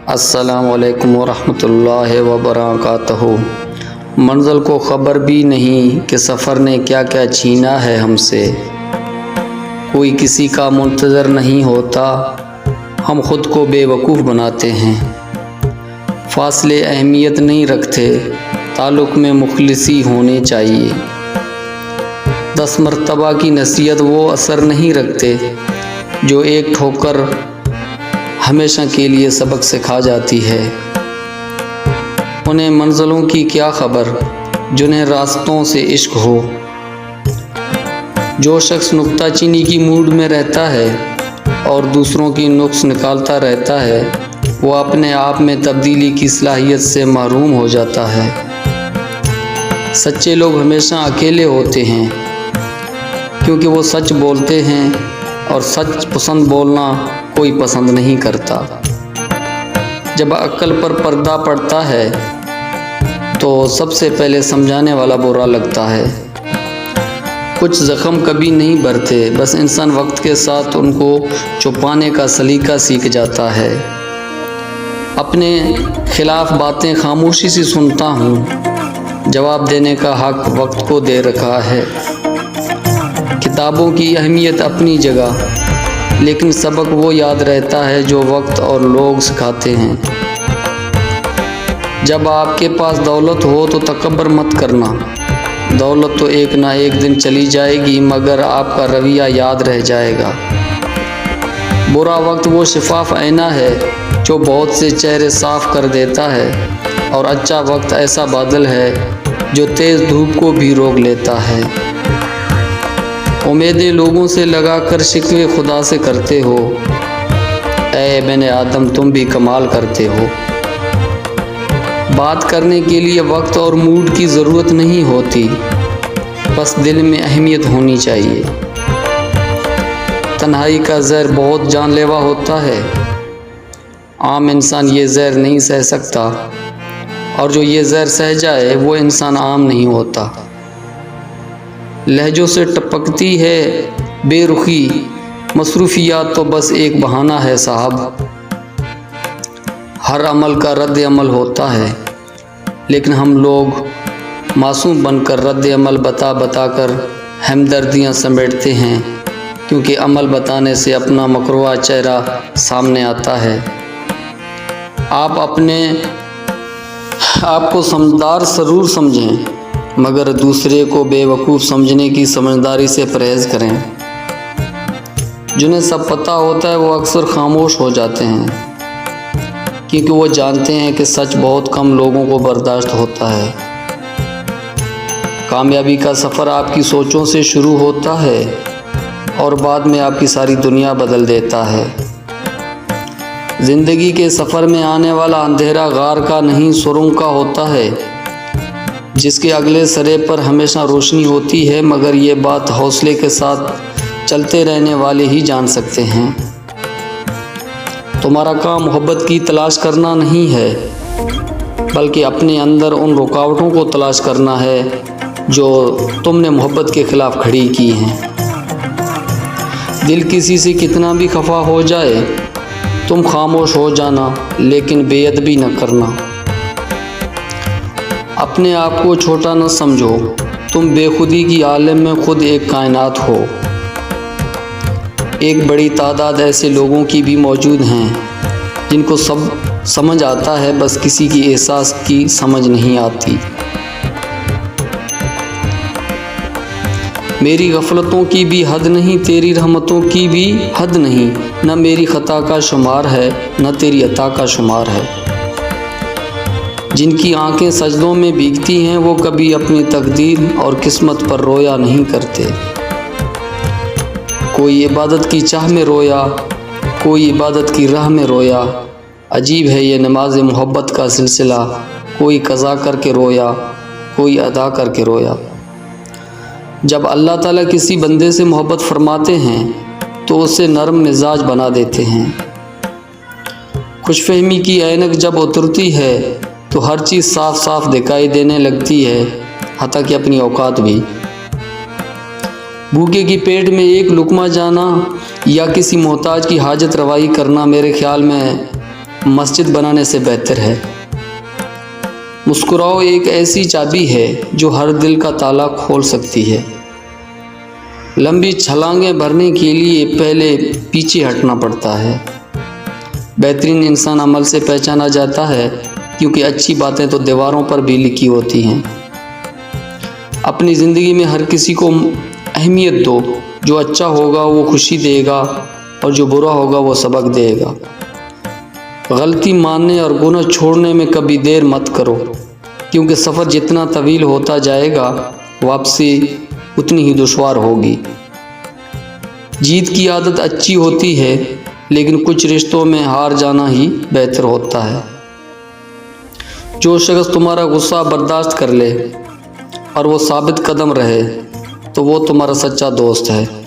السلام علیکم ورحمۃ اللہ وبرکاتہ۔ منزل کو خبر بھی نہیں کہ سفر نے کیا کیا چھینا ہے ہم سے۔ کوئی کسی کا منتظر نہیں ہوتا، ہم خود کو بے وقوف بناتے ہیں۔ فاصلے اہمیت نہیں رکھتے، تعلق میں مخلصی ہونی چاہیے۔ 10 مرتبہ کی نصیحت وہ اثر نہیں رکھتے جو ایک ٹھوکر ہمیشہ کے لیے سبق سکھا جاتی ہے۔ انہیں منزلوں کی کیا خبر جنہیں راستوں سے عشق ہو۔ جو شخص نکتہ چینی کی موڈ میں رہتا ہے اور دوسروں کی نقص نکالتا رہتا ہے، وہ اپنے آپ میں تبدیلی کی صلاحیت سے محروم ہو جاتا ہے۔ سچے لوگ ہمیشہ اکیلے ہوتے ہیں کیونکہ وہ سچ بولتے ہیں، اور سچ پسند بولنا کوئی پسند نہیں کرتا۔ جب عقل پر پردہ پڑتا ہے تو سب سے پہلے سمجھانے والا برا لگتا ہے۔ کچھ زخم کبھی نہیں بھرتے، بس انسان وقت کے ساتھ ان کو چھپانے کا سلیقہ سیکھ جاتا ہے۔ اپنے خلاف باتیں خاموشی سے سنتا ہوں، جواب دینے کا حق وقت کو دے رکھا ہے۔ کتابوں کی اہمیت اپنی جگہ، لیکن سبق وہ یاد رہتا ہے جو وقت اور لوگ سکھاتے ہیں۔ جب آپ کے پاس دولت ہو تو تکبر مت کرنا۔ دولت تو ایک نہ ایک دن چلی جائے گی، مگر آپ کا رویہ یاد رہ جائے گا۔ برا وقت وہ شفاف آئینہ ہے جو بہت سے چہرے صاف کر دیتا ہے، اور اچھا وقت ایسا بادل ہے جو تیز دھوپ کو بھی روک لیتا ہے۔ امیدیں لوگوں سے لگا کر شکوے خدا سے کرتے ہو، اے بن آدم تم بھی کمال کرتے ہو۔ بات کرنے کے لیے وقت اور موڈ کی ضرورت نہیں ہوتی، بس دل میں اہمیت ہونی چاہیے۔ تنہائی کا زہر بہت جان لیوا ہوتا ہے، عام انسان یہ زہر نہیں سہ سکتا، اور جو یہ زہر سہ جائے وہ انسان عام نہیں ہوتا۔ لہجوں سے ٹپکتی ہے بے رخی، مصروفیات تو بس ایک بہانہ ہے صاحب۔ ہر عمل کا رد عمل ہوتا ہے، لیکن ہم لوگ معصوم بن کر رد عمل بتا بتا کر ہمدردیاں سمیٹتے ہیں، کیونکہ عمل بتانے سے اپنا مکروہ چہرہ سامنے آتا ہے۔ آپ کو سمجھدار ضرور سمجھیں، مگر دوسرے کو بے وقوف سمجھنے کی سمجھداری سے پرہیز کریں۔ جنہیں سب پتہ ہوتا ہے وہ اکثر خاموش ہو جاتے ہیں، کیونکہ وہ جانتے ہیں کہ سچ بہت کم لوگوں کو برداشت ہوتا ہے۔ کامیابی کا سفر آپ کی سوچوں سے شروع ہوتا ہے اور بعد میں آپ کی ساری دنیا بدل دیتا ہے۔ زندگی کے سفر میں آنے والا اندھیرا غار کا نہیں سرنگ کا ہوتا ہے، جس کے اگلے سرے پر ہمیشہ روشنی ہوتی ہے، مگر یہ بات حوصلے کے ساتھ چلتے رہنے والے ہی جان سکتے ہیں۔ تمہارا کام محبت کی تلاش کرنا نہیں ہے، بلکہ اپنے اندر ان رکاوٹوں کو تلاش کرنا ہے جو تم نے محبت کے خلاف کھڑی کی ہیں۔ دل کسی سے کتنا بھی خفا ہو جائے، تم خاموش ہو جانا، لیکن بے ادبی نہ کرنا۔ اپنے آپ کو چھوٹا نہ سمجھو، تم بے خودی کی عالم میں خود ایک کائنات ہو۔ ایک بڑی تعداد ایسے لوگوں کی بھی موجود ہیں جن کو سب سمجھ آتا ہے، بس کسی کی احساس کی سمجھ نہیں آتی۔ میری غفلتوں کی بھی حد نہیں، تیری رحمتوں کی بھی حد نہیں، نہ میری خطا کا شمار ہے، نہ تیری عطا کا شمار ہے۔ جن کی آنکھیں سجدوں میں بھیگتی ہیں وہ کبھی اپنی تقدیر اور قسمت پر رویا نہیں کرتے۔ کوئی عبادت کی چاہ میں رویا، کوئی عبادت کی راہ میں رویا۔ عجیب ہے یہ نماز محبت کا سلسلہ، کوئی قضا کر کے رویا، کوئی ادا کر کے رویا۔ جب اللہ تعالیٰ کسی بندے سے محبت فرماتے ہیں تو اسے نرم مزاج بنا دیتے ہیں۔ خوش فہمی کی اینک جب اترتی ہے تو ہر چیز صاف صاف دکھائی دینے لگتی ہے، حتیٰ کہ اپنی اوقات بھی۔ بھوکے کی پیٹ میں ایک لقمہ جانا یا کسی محتاج کی حاجت روائی کرنا میرے خیال میں مسجد بنانے سے بہتر ہے۔ مسکراؤ ایک ایسی چابی ہے جو ہر دل کا تالا کھول سکتی ہے۔ لمبی چھلانگیں بھرنے کے لیے پہلے پیچھے ہٹنا پڑتا ہے۔ بہترین انسان عمل سے پہچانا جاتا ہے، کیونکہ اچھی باتیں تو دیواروں پر بھی لکھی ہوتی ہیں۔ اپنی زندگی میں ہر کسی کو اہمیت دو۔ جو اچھا ہوگا وہ خوشی دے گا، اور جو برا ہوگا وہ سبق دے گا۔ غلطی ماننے اور گناہ چھوڑنے میں کبھی دیر مت کرو، کیونکہ سفر جتنا طویل ہوتا جائے گا واپسی اتنی ہی دشوار ہوگی۔ جیت کی عادت اچھی ہوتی ہے، لیکن کچھ رشتوں میں ہار جانا ہی بہتر ہوتا ہے۔ جو شخص تمہارا غصہ برداشت کر لے اور وہ ثابت قدم رہے تو وہ تمہارا سچا دوست ہے۔